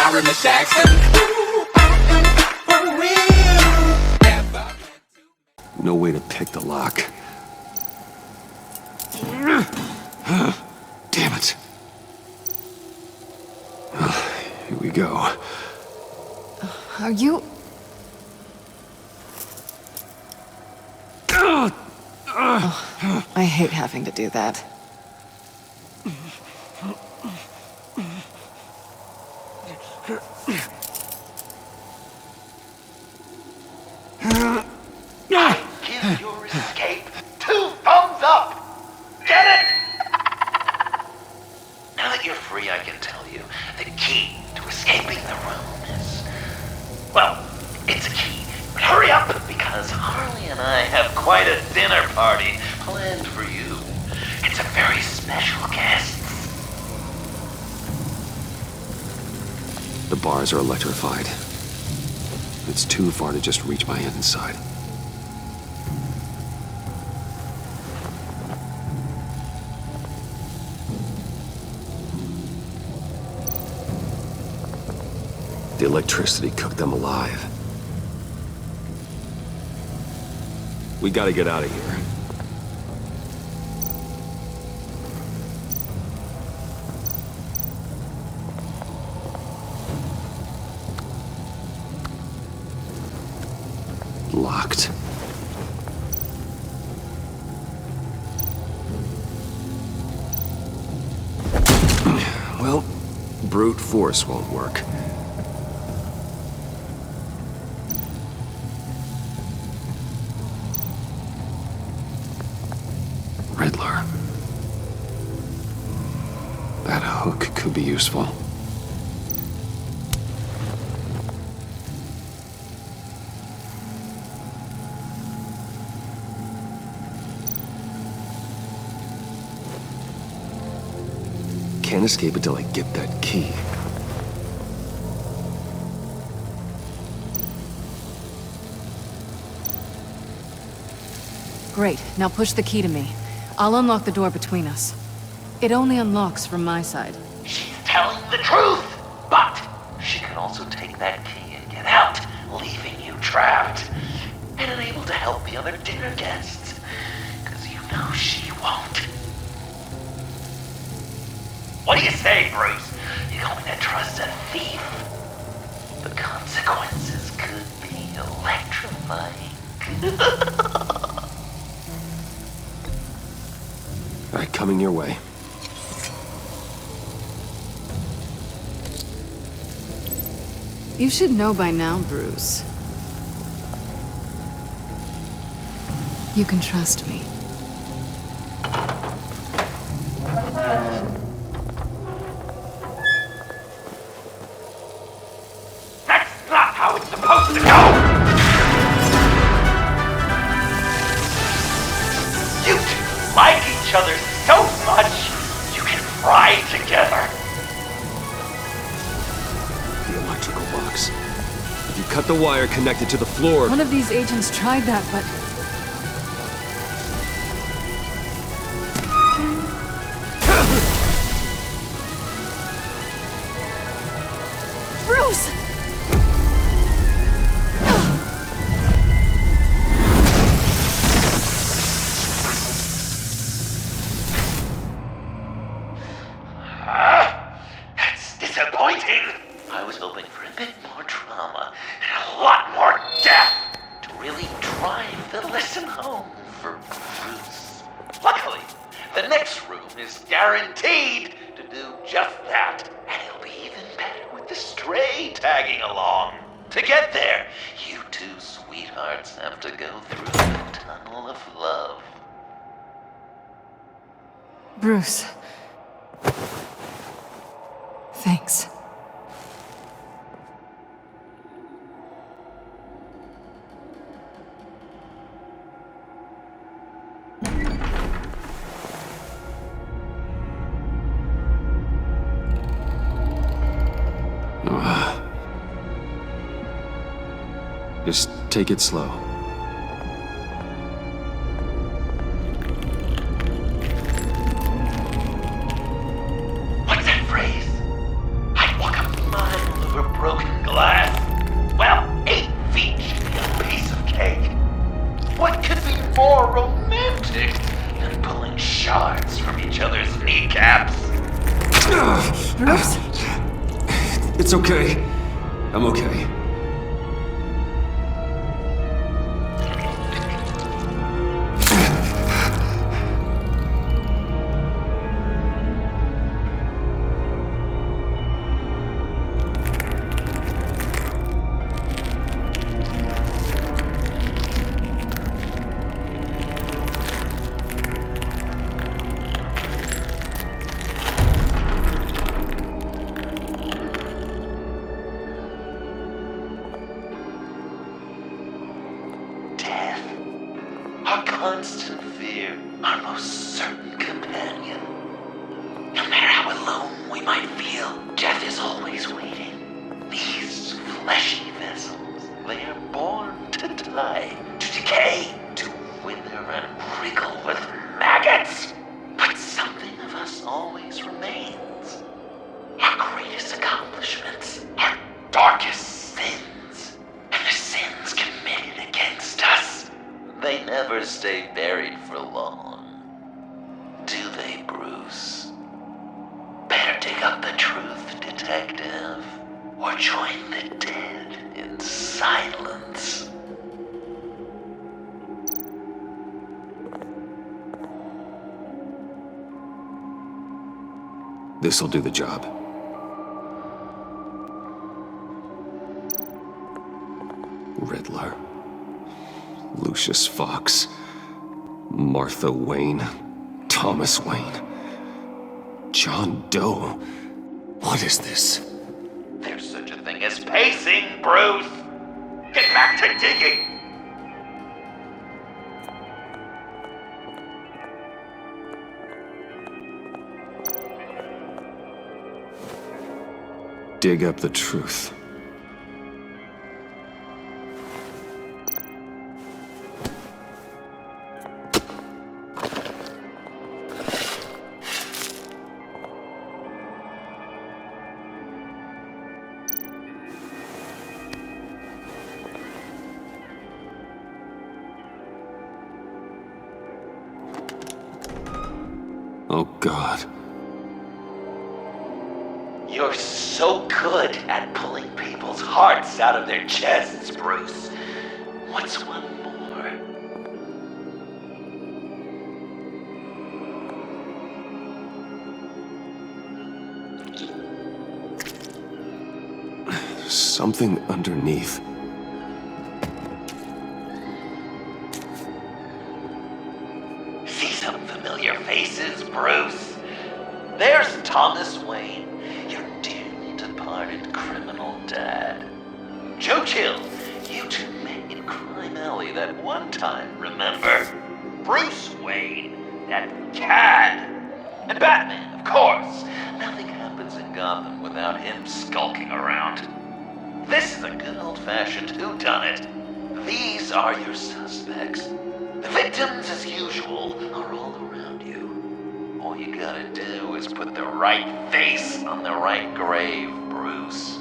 Sorry, Miss Jackson. Ooh, I am for real. No way to pick the lock. Damn it. Here we go. Are you... Oh, I hate having to do that. Give your escape 2 thumbs up! Get it? Now that you're free, I can tell you the key to escaping the room is... Well, it's a key. But hurry up, because Harley and I have quite a dinner party planned for you. It's a very special guest. The bars are electrified. It's too far to just reach my hand inside. The electricity cooked them alive. We gotta get out of here. Locked. Well, brute force won't work. Riddler. That hook could be useful. Can't escape until I get that key. Great, now push the key to me. I'll unlock the door between us. It only unlocks from my side. She's telling the truth, but she can also take that key and get out, leaving you trapped and unable to help the other dinner guests. Because you know she won't. What do you say, Bruce? You going to trust a thief? The consequences could be electrifying. All right, coming your way. You should know by now, Bruce. You can trust me. That's not how it's supposed to go! You two like each other so much, you can fry together. The electrical box. If you cut the wire connected to the floor... One of these agents tried that, but... Bruce! That's disappointing. I was hoping for a bit more drama and a lot more death to really drive the lesson home for Bruce. Luckily, the next room is guaranteed to do just that, and it'll be even better with the stray tagging along. To get there, you two sweethearts have to go through the tunnel of love. Bruce. Thanks. Just take it slow. What's that phrase? I'd walk a mile over caps. Bruce? It's okay. I'm okay. Our constant fear, our most certain companion. No matter how alone we might feel, death is always waiting. These fleshy vessels, they are born to die, to decay, to wither and wriggle with maggots. But something of us always remains. Our greatest accomplishments, our darkest sins, and the sins committed against us. They never stay buried for long. Do they, Bruce? Better dig up the truth, detective, or join the dead in silence. This'll do the job. Riddler. Lucius Fox, Martha Wayne, Thomas Wayne, John Doe. What is this? There's such a thing as pacing, Bruce! Get back to digging! Dig up the truth. Oh, God. You're so good at pulling people's hearts out of their chests, Bruce. What's one more? Something underneath. See some familiar faces, Bruce? There's Thomas Wayne, your dearly departed criminal dad. Joe Chill, you two met in Crime Alley that one time, remember? Bruce Wayne, that cad. And Batman, of course. Nothing happens in Gotham without him skulking around. This is a good old-fashioned whodunit. These are your suspects. The victims, as usual, are all around you. All you gotta do is put the right face on the right grave, Bruce.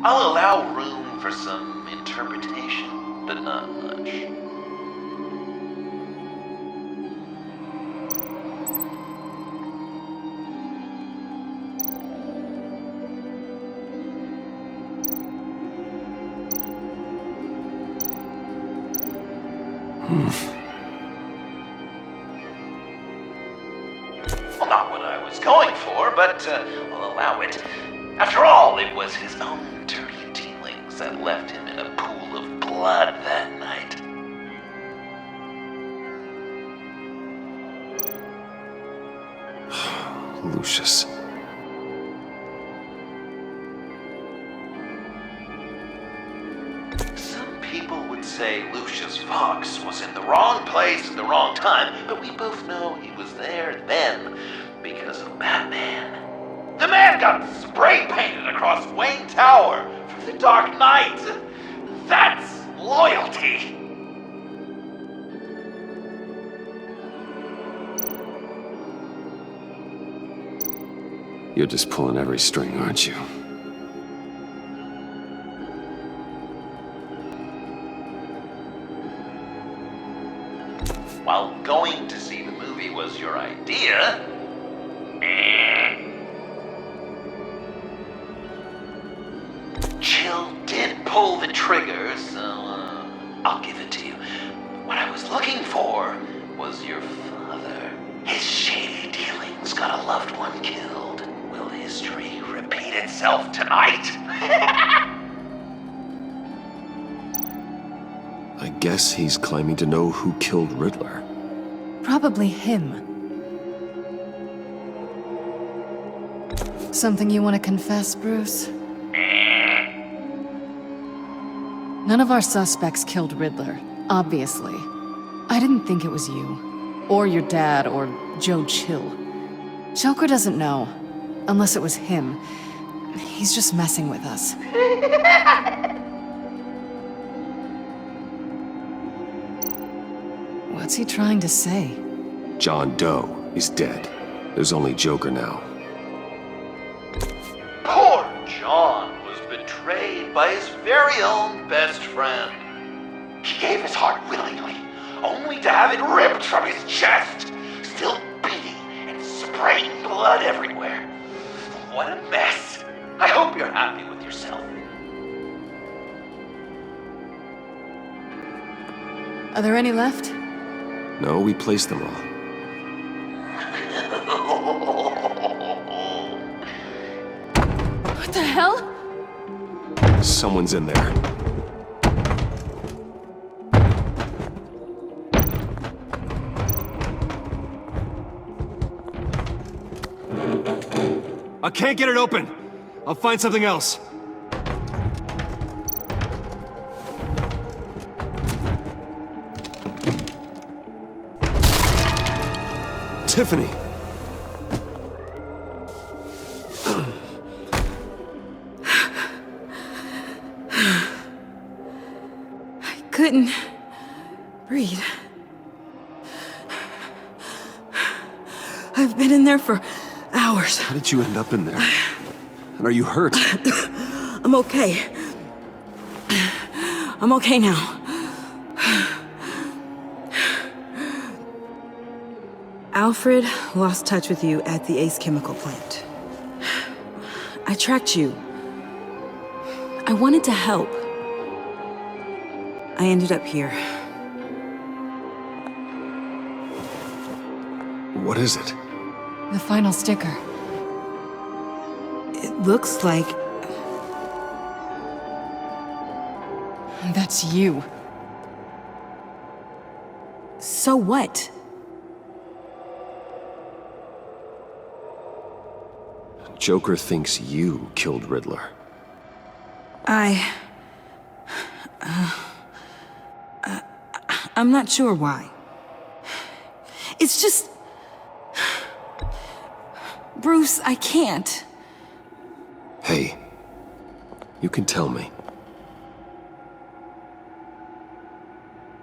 I'll allow room for some interpretation, but not much. Well, not what I was going for, but I'll allow it. After all, it was his own dirty dealings that left him in a pool of blood that night. Lucius. Some people would say Lucius Fox was in the wrong place at the wrong time, but we both know he was there then because of Batman. The man got spray painted across Wayne Tower for the Dark Knight. That's loyalty. You're just pulling every string, aren't you? While going to see the movie was your idea, trigger, so I'll give it to you. What I was looking for was your father. His shady dealings got a loved one killed. Will history repeat itself tonight? I guess he's claiming to know who killed Riddler. Probably him. Something you want to confess, Bruce? None of our suspects killed Riddler, obviously. I didn't think it was you. Or your dad, or Joe Chill. Joker doesn't know. Unless it was him. He's just messing with us. What's he trying to say? John Doe is dead. There's only Joker now. Poor John was betrayed by his very own best friend. He gave his heart willingly, only to have it ripped from his chest, still beating and spraying blood everywhere. What a mess. I hope you're happy with yourself. Are there any left? No, we placed them all. What the hell? Someone's in there. I can't get it open. I'll find something else. Tiffany. I couldn't breathe. I've been in there for hours. How did you end up in there? And are you hurt? I'm okay. I'm okay now. Alfred lost touch with you at the Ace Chemical plant. I tracked you. I wanted to help. I ended up here. What is it? The final sticker. It looks like... That's you. So what? Joker thinks you killed Riddler. I'm not sure why. It's just... Bruce, I can't. Hey, you can tell me.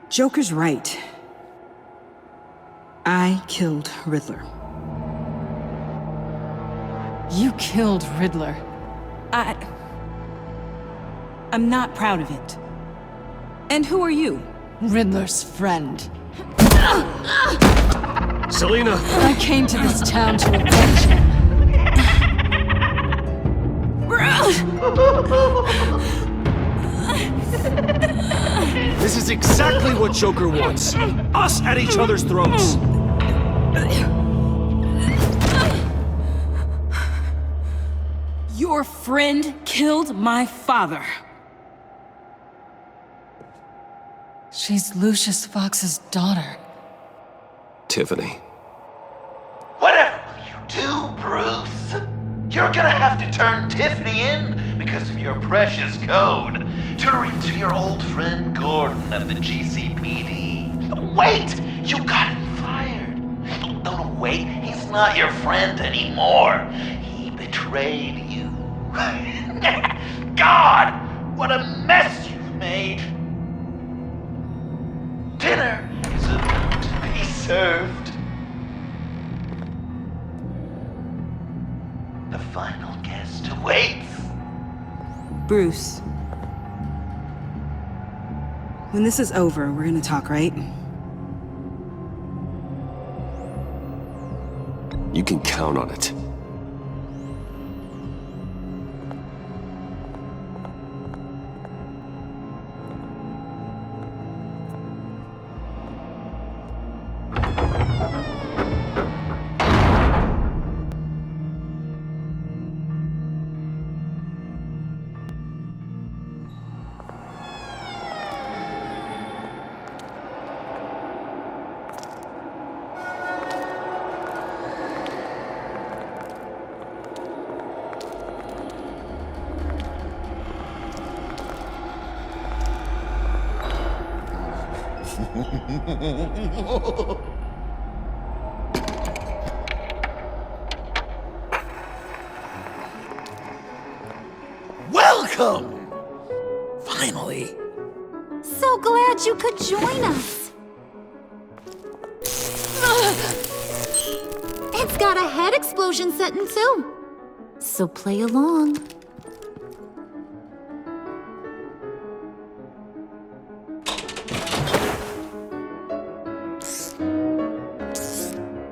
Joker's right. I killed Riddler. You killed Riddler. I'm not proud of it. And who are you? Riddler's friend. Selina! I came to this town to avenge him. This is exactly what Joker wants. Us at each other's throats. Your friend killed my father. She's Lucius Fox's daughter. Tiffany. Whatever will you do, Bruce? You're gonna have to turn Tiffany in because of your precious code. Turn her into your old friend Gordon at the GCPD. Wait! You got him fired. No, wait. He's not your friend anymore. He betrayed you. God! What a mess you've made. Dinner is about to be served. The final guest awaits. Bruce. When this is over, we're gonna talk, right? You can count on it. Welcome! Finally. So glad you could join us. It's got a head explosion setting too. So play along.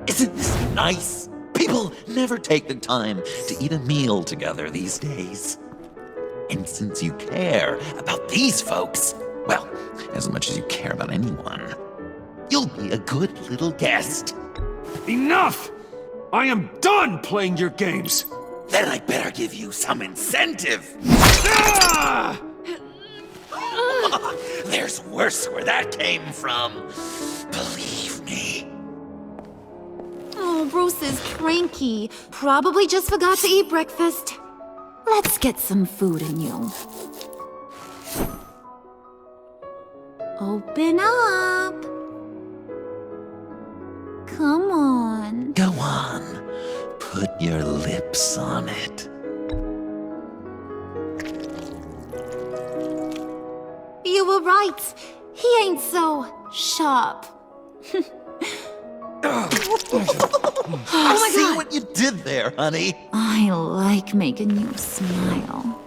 Isn't this nice? People never take the time to eat a meal together these days. And since you care about these folks, well, as much as you care about anyone, you'll be a good little guest. Enough! I am done playing your games! Then I better give you some incentive. Ah! There's worse where that came from. Believe me. Oh, Bruce is cranky. Probably just forgot to eat breakfast. Let's get some food in you. Open up. Come on. Go on. Put your lips on it. You were right. He ain't so sharp. I see what you did there, honey. I like making you smile.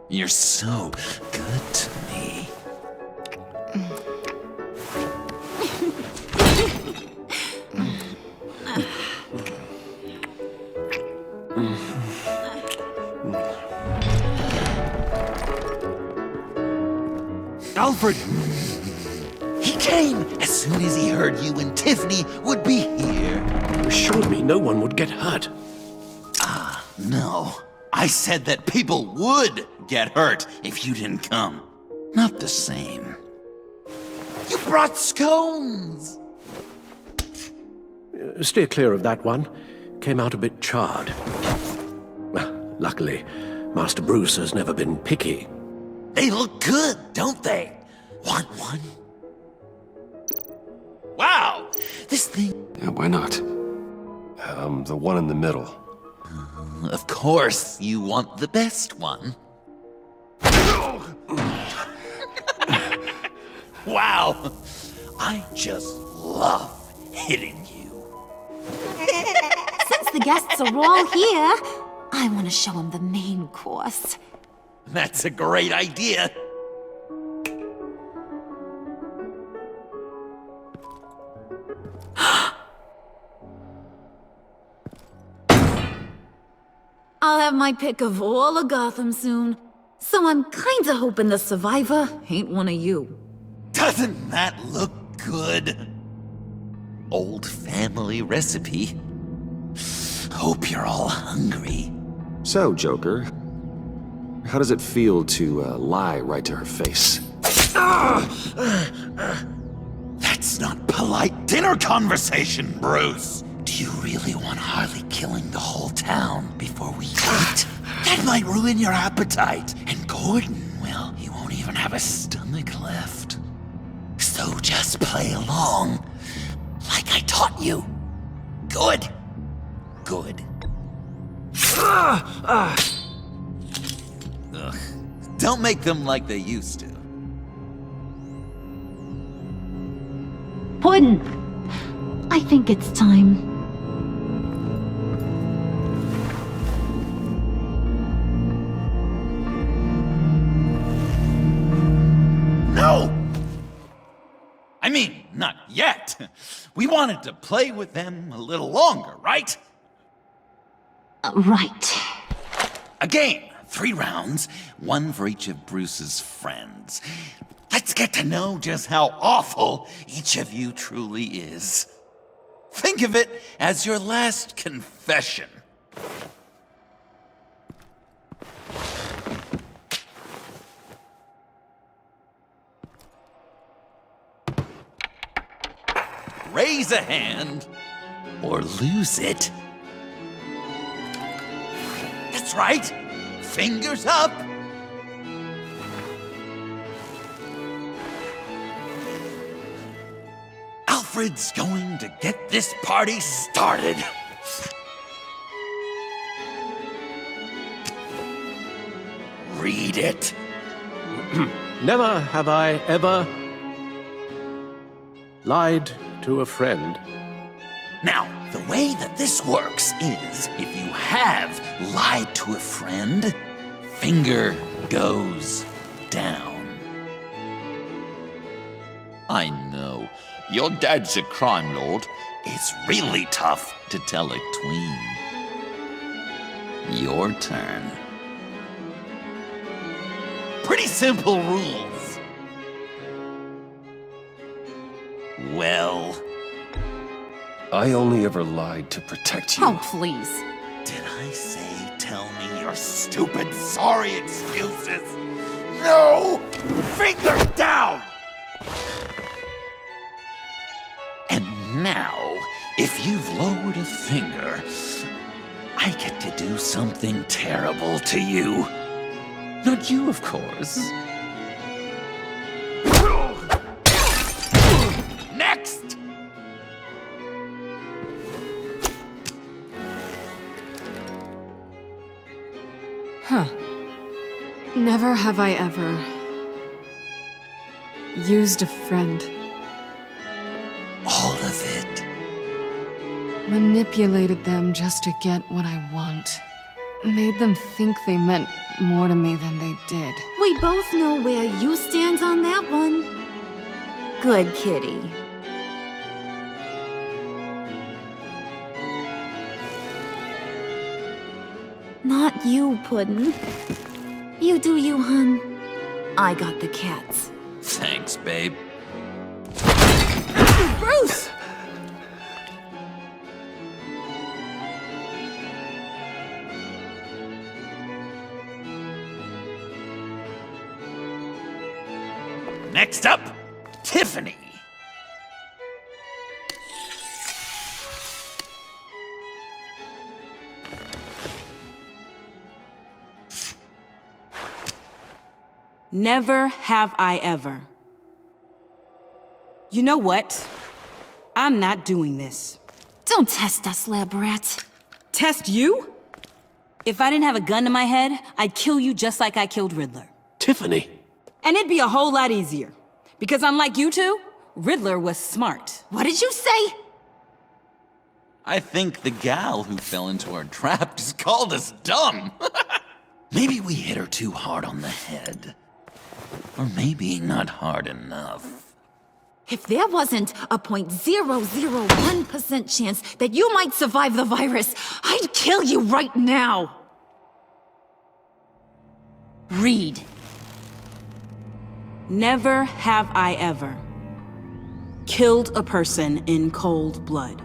You're so good to me. Alfred! He came as soon as he heard you and Tiffany would be here. You assured me no one would get hurt. No, I said that people would get hurt if you didn't come. Not the same. You brought scones! Steer clear of that one. Came out a bit charred. Well, luckily, Master Bruce has never been picky. They look good, don't they? Want one? Wow! This thing... Yeah, why not? The one in the middle. Of course, you want the best one. Wow! I just love hitting you. Since the guests are all here, I want to show them the main course. That's a great idea. I'll have my pick of all of Gotham soon, so I'm kinda hoping the survivor ain't one of you. Doesn't that look good? Old family recipe. Hope you're all hungry. So, Joker, how does it feel to lie right to her face? That's not polite dinner conversation, Bruce. Do you really want Harley killing the whole town before we eat? That might ruin your appetite. And Gordon, well, he won't even have a stomach left. So just play along, like I taught you. Good. Good. Ugh. Don't make them like they used to. Puddin', I think it's time. No! I mean, not yet. We wanted to play with them a little longer, right? Right. A game, 3 rounds, 1 for each of Bruce's friends. Let's get to know just how awful each of you truly is. Think of it as your last confession. Raise a hand, or lose it. That's right. Fingers up. Alfred's going to get this party started. Read it. Never have I ever lied to a friend. Now, the way that this works is, if you have lied to a friend, finger goes down. I know, your dad's a crime lord. It's really tough to tell a tween. Your turn. Pretty simple rules. Well, I only ever lied to protect you. Oh, please. did I say tell me your stupid sorry excuses? No! Finger down! And now, if you've lowered a finger, I get to do something terrible to you. Not you, of course. Next! Never have I ever used a friend. All of it. Manipulated them just to get what I want. Made them think they meant more to me than they did. We both know where you stand on that one. Good kitty. Not you, Puddin'. You do you, hun. I got the cats. Thanks, babe. Bruce! Next up, Tiffany. Never have I ever. You know what? I'm not doing this. Don't test us, lab rat. Test you? If I didn't have a gun to my head, I'd kill you just like I killed Riddler. Tiffany! And it'd be a whole lot easier. Because unlike you two, Riddler was smart. What did you say? I think the gal who fell into our trap just called us dumb. Maybe we hit her too hard on the head. Or maybe not hard enough. If there wasn't a 0.001% chance that you might survive the virus, I'd kill you right now. Read. Never have I ever killed a person in cold blood.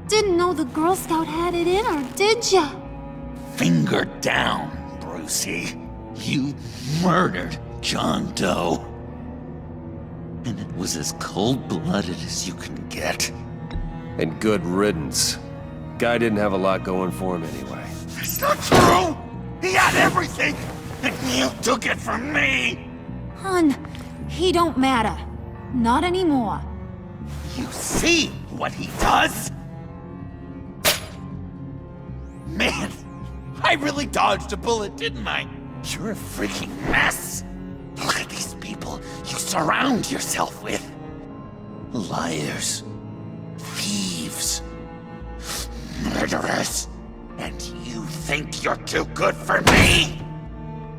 Didn't know the Girl Scout had it in her, did ya? Finger down, Brucey. You murdered John Doe. And it was as cold-blooded as you can get. And good riddance. Guy didn't have a lot going for him anyway. It's not true! He had everything! And you took it from me! Hun, he don't matter. Not anymore. You see what he does? Man, I really dodged a bullet, didn't I? You're a freaking mess! Look at these people you surround yourself with. Liars. Thieves. Murderers. And you think you're too good for me?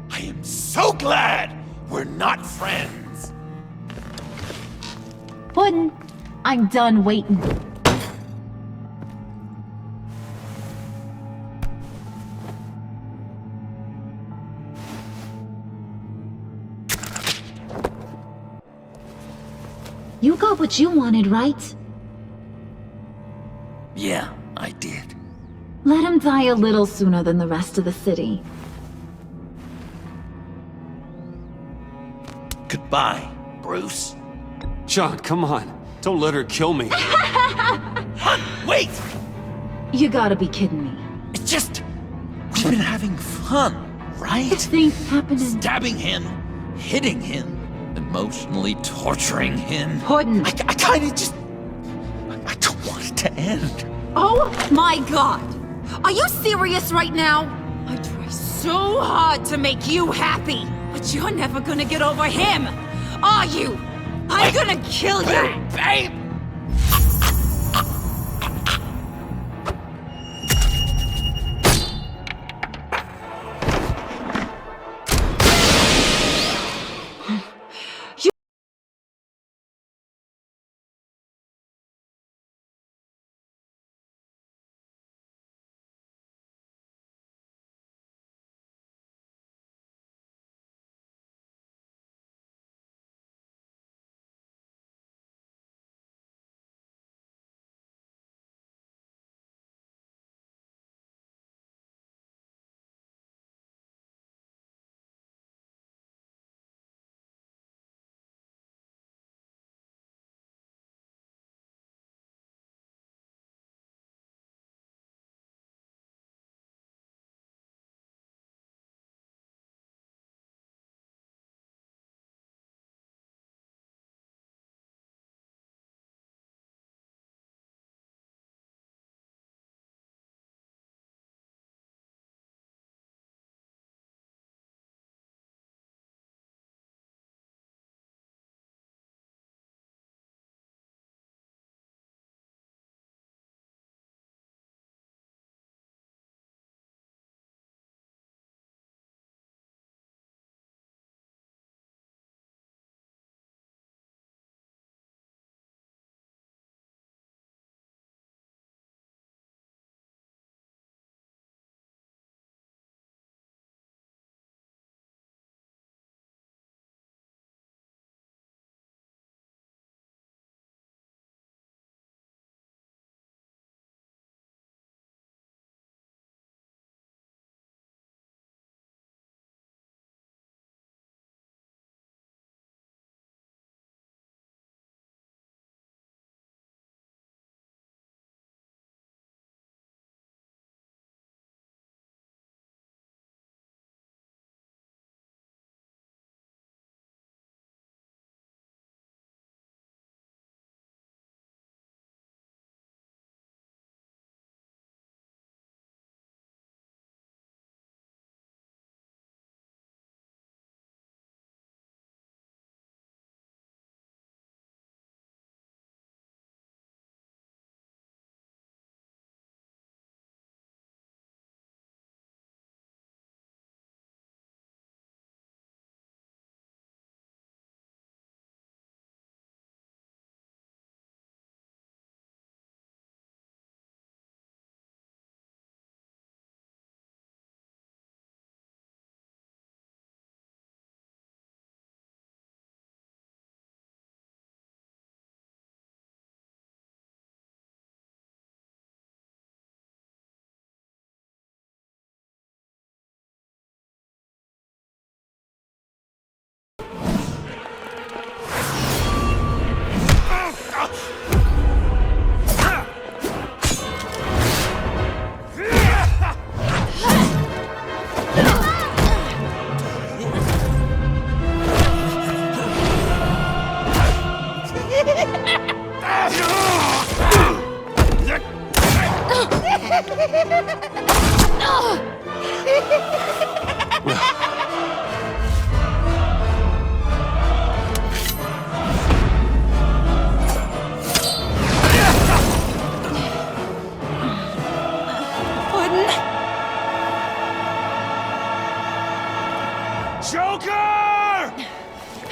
I am so glad we're not friends. Puddin', I'm done waiting. You got what you wanted, right? Yeah, I did. Let him die a little sooner than the rest of the city. Goodbye, Bruce. John, come on. Don't let her kill me. Hun, wait! You gotta be kidding me. It's just... we've been having fun, right? Things happening. Stabbing him, hitting him, emotionally torturing him. Puddin'. I kind of just... I don't want it to end. Oh my god! Are you serious right now? I try so hard to make you happy, but you're never gonna get over him, are you? I'm gonna kill you! Babe!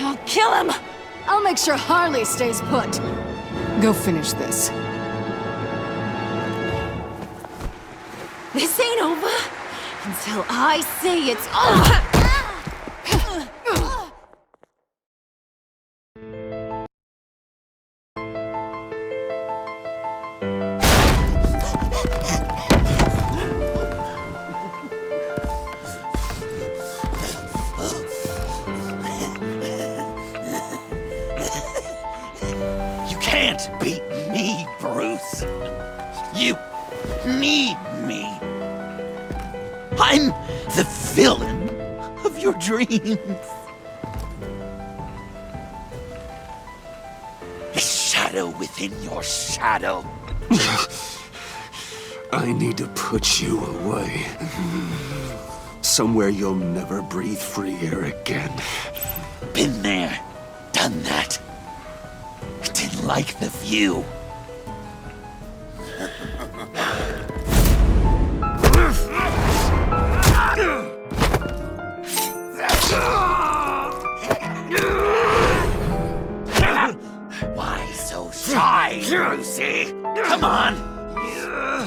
I'll kill him! I'll make sure Harley stays put. Go finish this. This ain't over until I say it's over! You can't beat me, Bruce. You need me. I'm the villain of your dreams. shadow within your shadow. I need to put you away. Somewhere you'll never breathe free air again. Been there, done that. Didn't like the view. Why so shy, Lucy? Come on!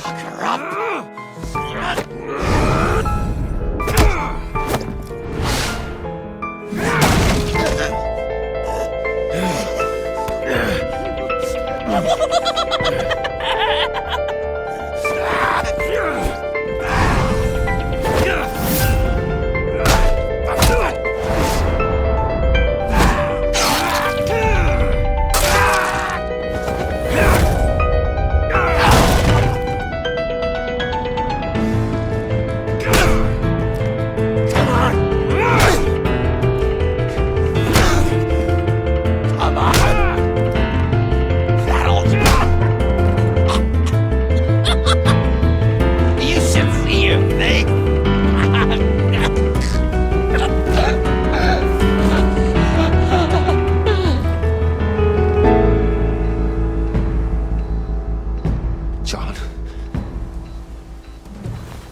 Lock her up!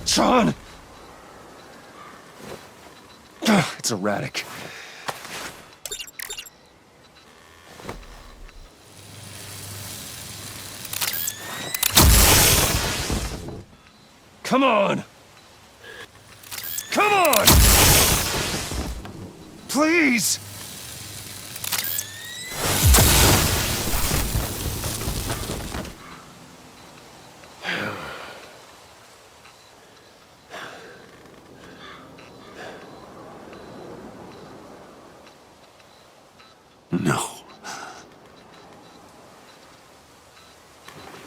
John! It's erratic. Come on! Come on! Please! No.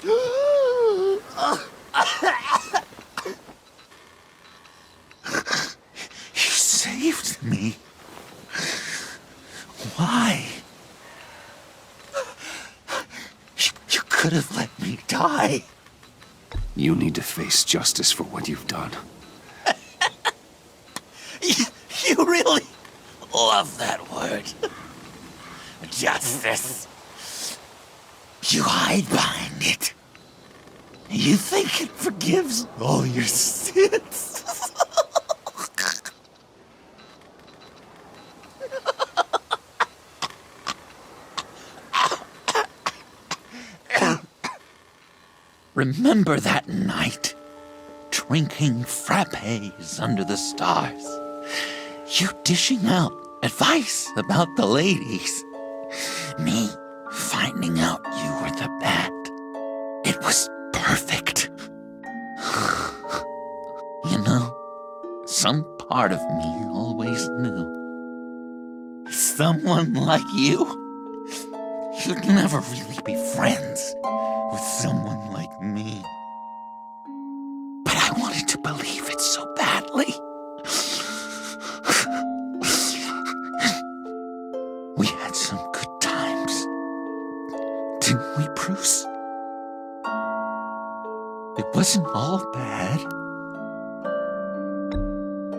You saved me. Why? You could have let me die. You need to face justice for what you've done. You really love that word. Justice. You hide behind it. You think it forgives all your sins. Remember that night, drinking frappes under the stars. You dishing out advice about the ladies. Me finding out you were the bat. It was perfect. You know, some part of me always knew. Someone like you, you'd never really be friends with someone like me. But I wanted to believe it so badly. We had some good times, didn't we, Bruce? It wasn't all bad.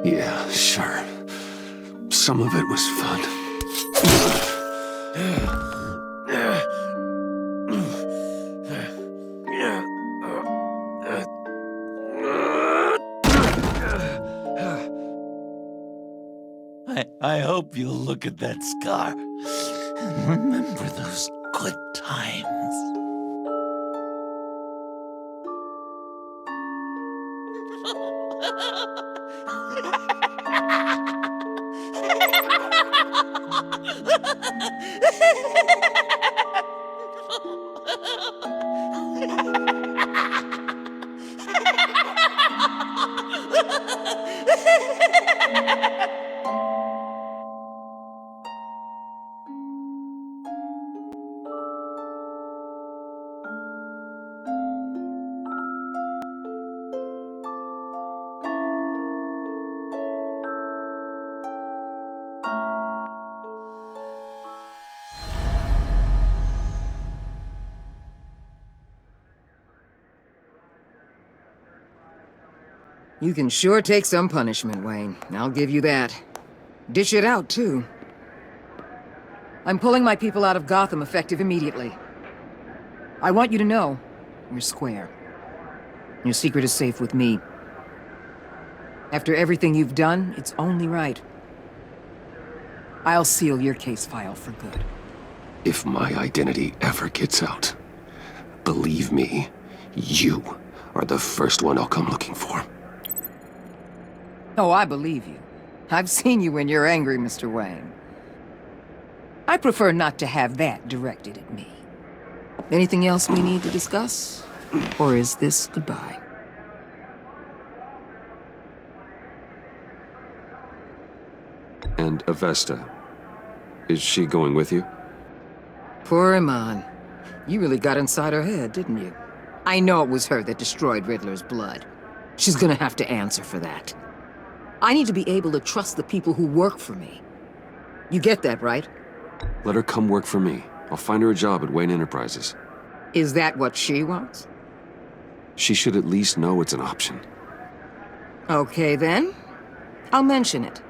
Yeah, sure. Some of it was fun. I hope you'll look at that scar and remember those good times. You can sure take some punishment, Wayne. I'll give you that. Dish it out, too. I'm pulling my people out of Gotham effective immediately. I want you to know, you're square. Your secret is safe with me. After everything you've done, it's only right. I'll seal your case file for good. If my identity ever gets out, believe me, you are the first one I'll come looking for. Oh, I believe you. I've seen you when you're angry, Mr. Wayne. I prefer not to have that directed at me. Anything else we need to discuss? Or is this goodbye? And Avesta, is she going with you? Poor Iman. You really got inside her head, didn't you? I know it was her that destroyed Riddler's blood. She's gonna have to answer for that. I need to be able to trust the people who work for me. You get that, right? Let her come work for me. I'll find her a job at Wayne Enterprises. Is that what she wants? She should at least know it's an option. Okay, then. I'll mention it.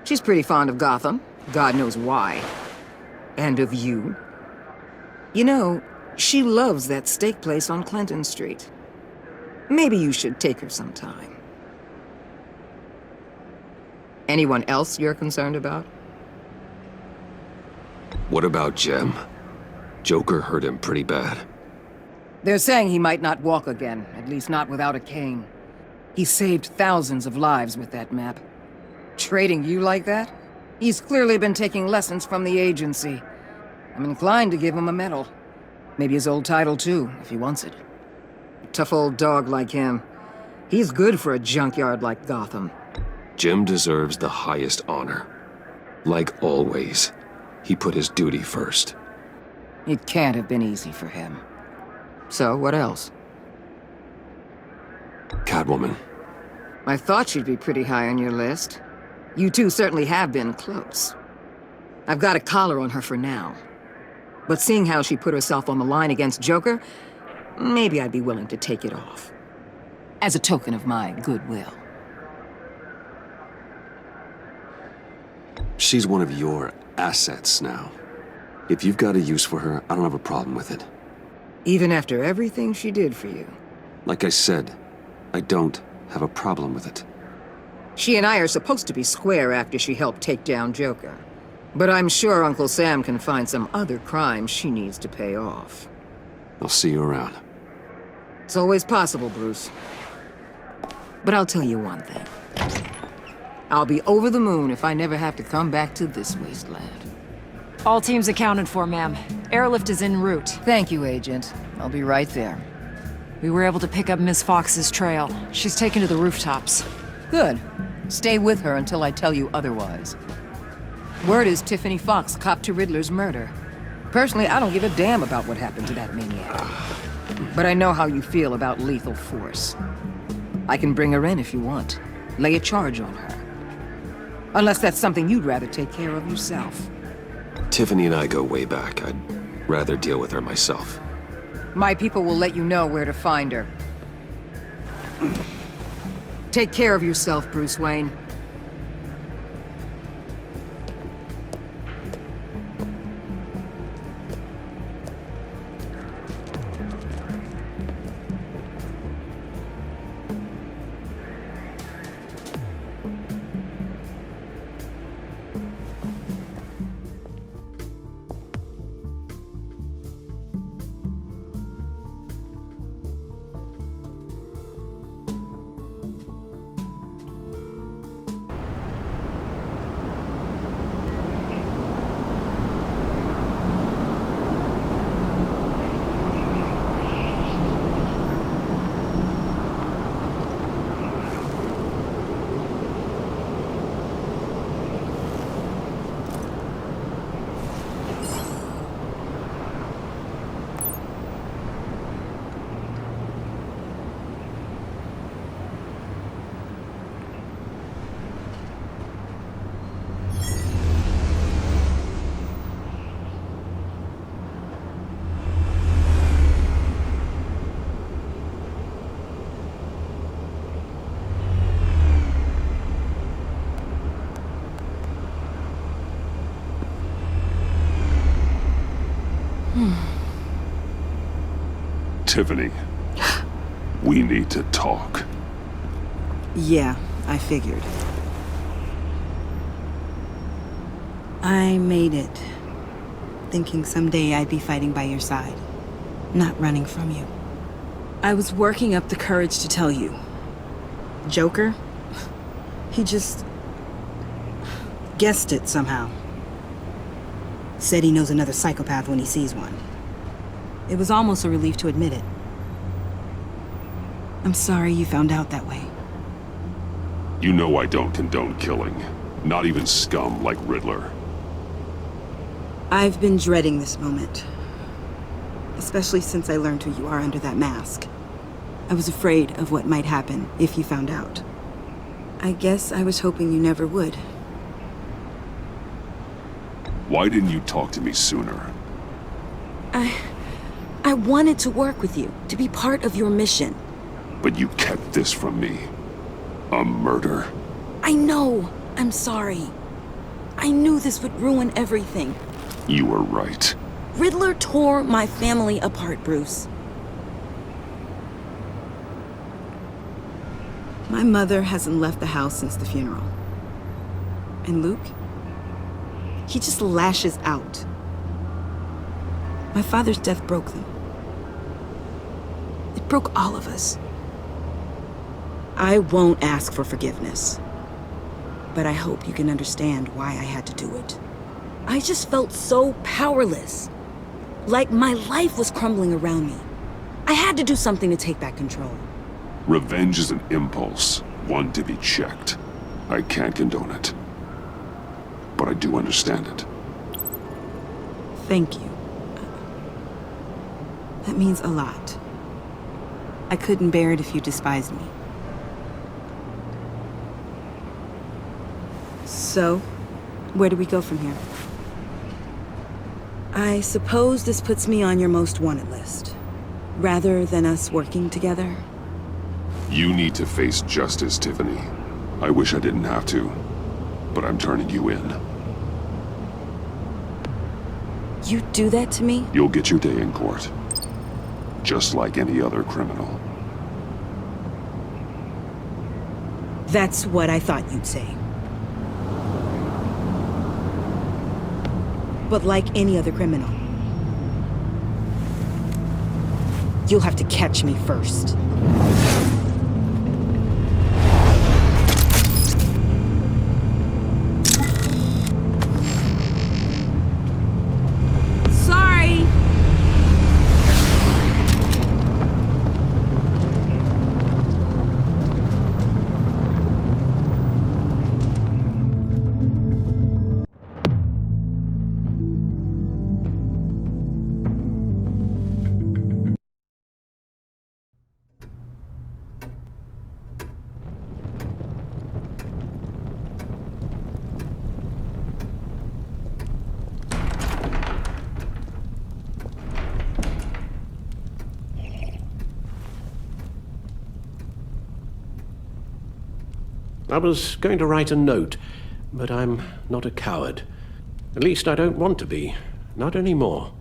She's pretty fond of Gotham. God knows why. And of you. You know, she loves that steak place on Clinton Street. Maybe you should take her sometime. Anyone else you're concerned about? What about Jem? Joker hurt him pretty bad. They're saying he might not walk again, at least not without a cane. He saved thousands of lives with that map. Trading you like that? He's clearly been taking lessons from the agency. I'm inclined to give him a medal. Maybe his old title too, if he wants it. A tough old dog like him. He's good for a junkyard like Gotham. Jem deserves the highest honor. Like always, he put his duty first. It can't have been easy for him. So, what else? Catwoman. I thought she'd be pretty high on your list. You two certainly have been close. I've got a collar on her for now. But seeing how she put herself on the line against Joker, maybe I'd be willing to take it off. As a token of my goodwill. She's one of your assets now. If you've got a use for her, I don't have a problem with it. Even after everything she did for you. Like I said, I don't have a problem with it. She and I are supposed to be square after she helped take down Joker. But I'm sure Uncle Sam can find some other crimes she needs to pay off. I'll see you around. It's always possible, Bruce. But I'll tell you one thing. I'll be over the moon if I never have to come back to this wasteland. All teams accounted for, ma'am. Airlift is en route. Thank you, Agent. I'll be right there. We were able to pick up Miss Fox's trail. She's taken to the rooftops. Good. Stay with her until I tell you otherwise. Word is Tiffany Fox copped to Riddler's murder. Personally, I don't give a damn about what happened to that maniac. But I know how you feel about lethal force. I can bring her in if you want. Lay a charge on her. Unless that's something you'd rather take care of yourself. Tiffany and I go way back. I'd rather deal with her myself. My people will let you know where to find her. Take care of yourself, Bruce Wayne. Tiffany, we need to talk. Yeah, I figured. I made it, thinking someday I'd be fighting by your side, not running from you. I was working up the courage to tell you. Joker? He just guessed it somehow. Said he knows another psychopath when he sees one. It was almost a relief to admit it. I'm sorry you found out that way. You know I don't condone killing. Not even scum like Riddler. I've been dreading this moment. Especially since I learned who you are under that mask. I was afraid of what might happen if you found out. I guess I was hoping you never would. Why didn't you talk to me sooner? I wanted to work with you, to be part of your mission. But you kept this from me. A murder. I know. I'm sorry. I knew this would ruin everything. You were right. Riddler tore my family apart, Bruce. My mother hasn't left the house since the funeral. And Luke? He just lashes out. My father's death broke them. It broke all of us. I won't ask for forgiveness. But I hope you can understand why I had to do it. I just felt so powerless. Like my life was crumbling around me. I had to do something to take back control. Revenge is an impulse, one to be checked. I can't condone it. But I do understand it. Thank you. That means a lot. I couldn't bear it if you despised me. So, where do we go from here? I suppose this puts me on your most wanted list. Rather than us working together. You need to face justice, Tiffany. I wish I didn't have to, but I'm turning you in. You do that to me? You'll get your day in court. Just like any other criminal. That's what I thought you'd say. But like any other criminal, you'll have to catch me first. Sorry. I was going to write a note, but I'm not a coward. At least I don't want to be. Not anymore.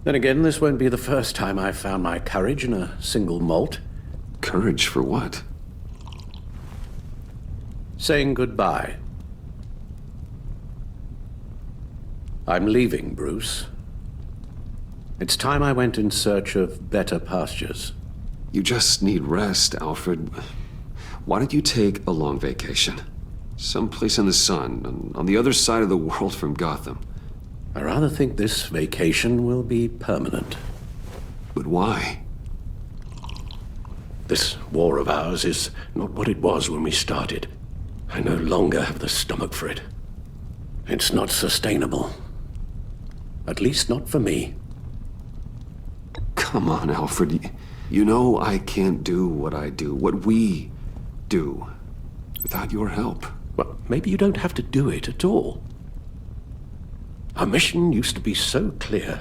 Then again, this won't be the first time I've found my courage in a single malt. Courage for what? Saying goodbye. I'm leaving, Bruce. It's time I went in search of better pastures. You just need rest, Alfred. Why don't you take a long vacation? Someplace in the sun, on the other side of the world from Gotham. I rather think this vacation will be permanent. But why? This war of ours is not what it was when we started. I no longer have the stomach for it. It's not sustainable. At least not for me. Come on, Alfred. You know I can't do what I do, what we do, without your help. Well, maybe you don't have to do it at all. Our mission used to be so clear.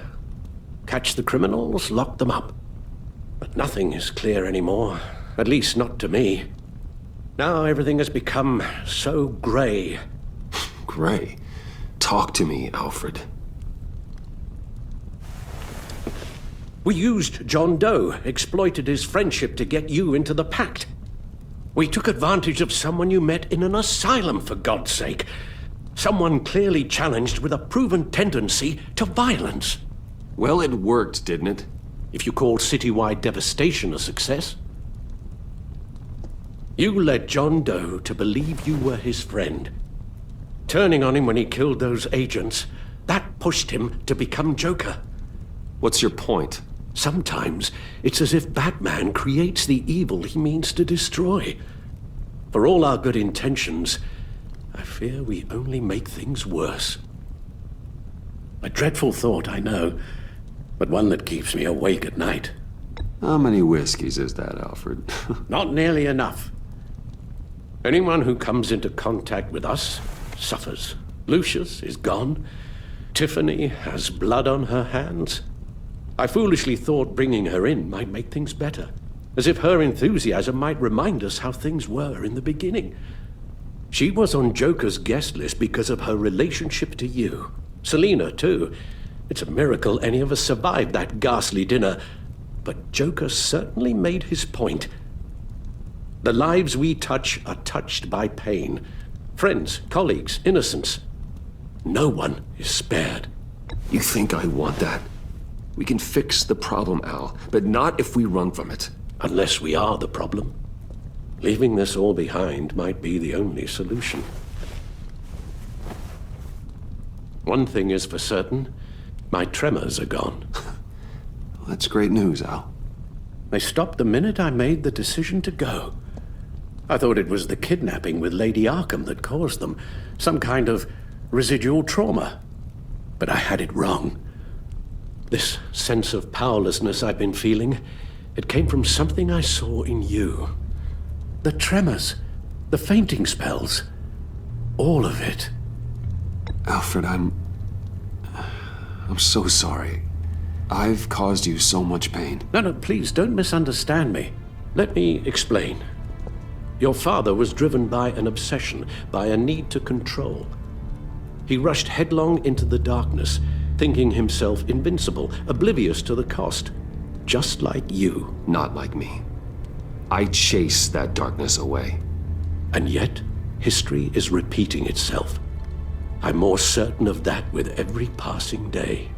Catch the criminals, lock them up. But nothing is clear anymore, at least not to me. Now everything has become so gray. Gray? Talk to me, Alfred. We used John Doe, exploited his friendship to get you into the pact. We took advantage of someone you met in an asylum, for God's sake. Someone clearly challenged with a proven tendency to violence. Well, it worked, didn't it? If you call citywide devastation a success. You led John Doe to believe you were his friend. Turning on him when he killed those agents, that pushed him to become Joker. What's your point? Sometimes it's as if Batman creates the evil he means to destroy. For all our good intentions, I fear we only make things worse. A dreadful thought, I know, but one that keeps me awake at night. How many whiskeys is that, Alfred? Not nearly enough. Anyone who comes into contact with us suffers. Lucius is gone. Tiffany has blood on her hands. I foolishly thought bringing her in might make things better, as if her enthusiasm might remind us how things were in the beginning. She was on Joker's guest list because of her relationship to you. Selina, too. It's a miracle any of us survived that ghastly dinner. But Joker certainly made his point. The lives we touch are touched by pain. Friends, colleagues, innocents. No one is spared. You think I want that? We can fix the problem, Al, but not if we run from it. Unless we are the problem. Leaving this all behind might be the only solution. One thing is for certain, my tremors are gone. Well, that's great news, Al. They stopped the minute I made the decision to go. I thought it was the kidnapping with Lady Arkham that caused them, some kind of residual trauma. But I had it wrong. This sense of powerlessness I've been feeling, it came from something I saw in you. The tremors, the fainting spells, all of it. Alfred, I'm so sorry. I've caused you so much pain. No, please, don't misunderstand me. Let me explain. Your father was driven by an obsession, by a need to control. He rushed headlong into the darkness, thinking himself invincible, oblivious to the cost. Just like you. Not like me. I chased that darkness away. And yet, history is repeating itself. I'm more certain of that with every passing day.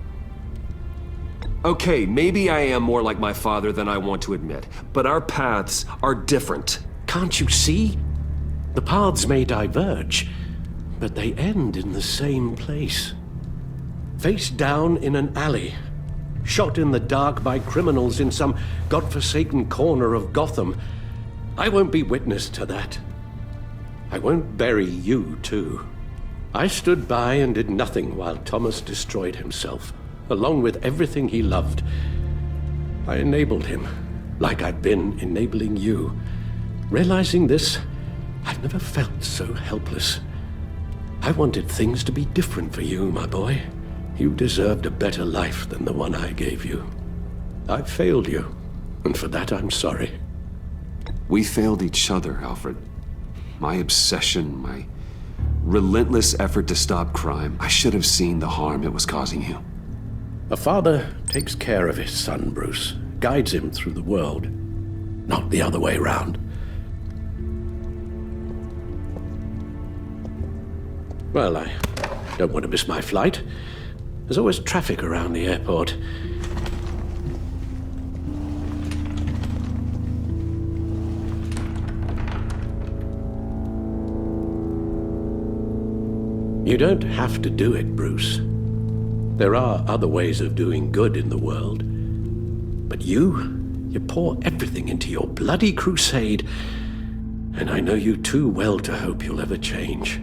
Okay, maybe I am more like my father than I want to admit, but our paths are different. Can't you see? The paths may diverge, but they end in the same place. Face down in an alley, shot in the dark by criminals in some godforsaken corner of Gotham. I won't be witness to that. I won't bury you, too. I stood by and did nothing while Thomas destroyed himself, along with everything he loved. I enabled him, like I'd been enabling you. Realizing this, I've never felt so helpless. I wanted things to be different for you, my boy. You deserved a better life than the one I gave you. I failed you, and for that I'm sorry. We failed each other, Alfred. My obsession, my relentless effort to stop crime. I should have seen the harm it was causing you. A father takes care of his son, Bruce, guides him through the world, not the other way around. Well, I don't want to miss my flight. There's always traffic around the airport. You don't have to do it, Bruce. There are other ways of doing good in the world. But you pour everything into your bloody crusade, and I know you too well to hope you'll ever change.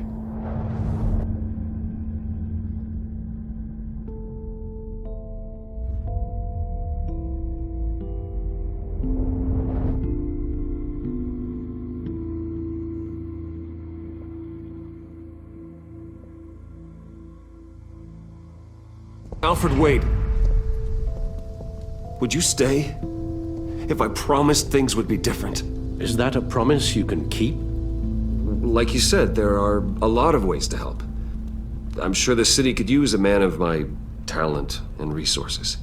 Alfred, wait. Would you stay? If I promised things would be different. Is that a promise you can keep? Like you said, there are a lot of ways to help. I'm sure the city could use a man of my talent and resources.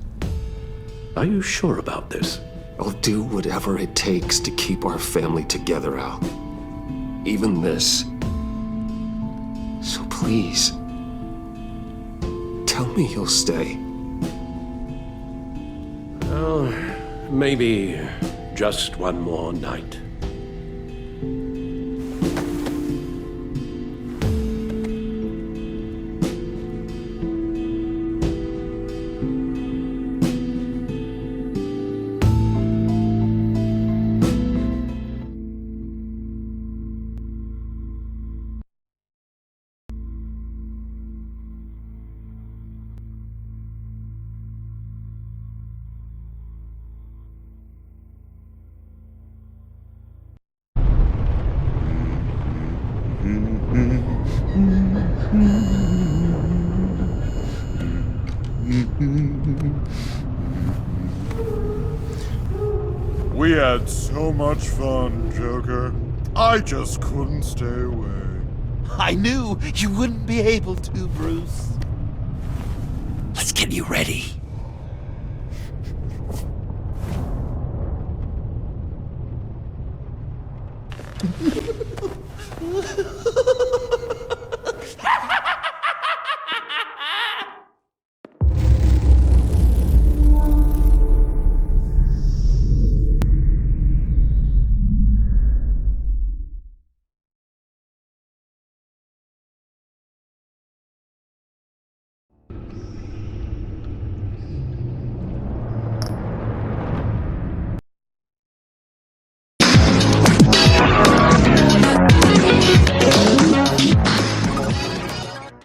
Are you sure about this? I'll do whatever it takes to keep our family together, Al. Even this. So please, tell me you'll stay. Well, maybe just one more night. We had so much fun, Joker. I just couldn't stay away. I knew you wouldn't be able to, Bruce. Let's get you ready.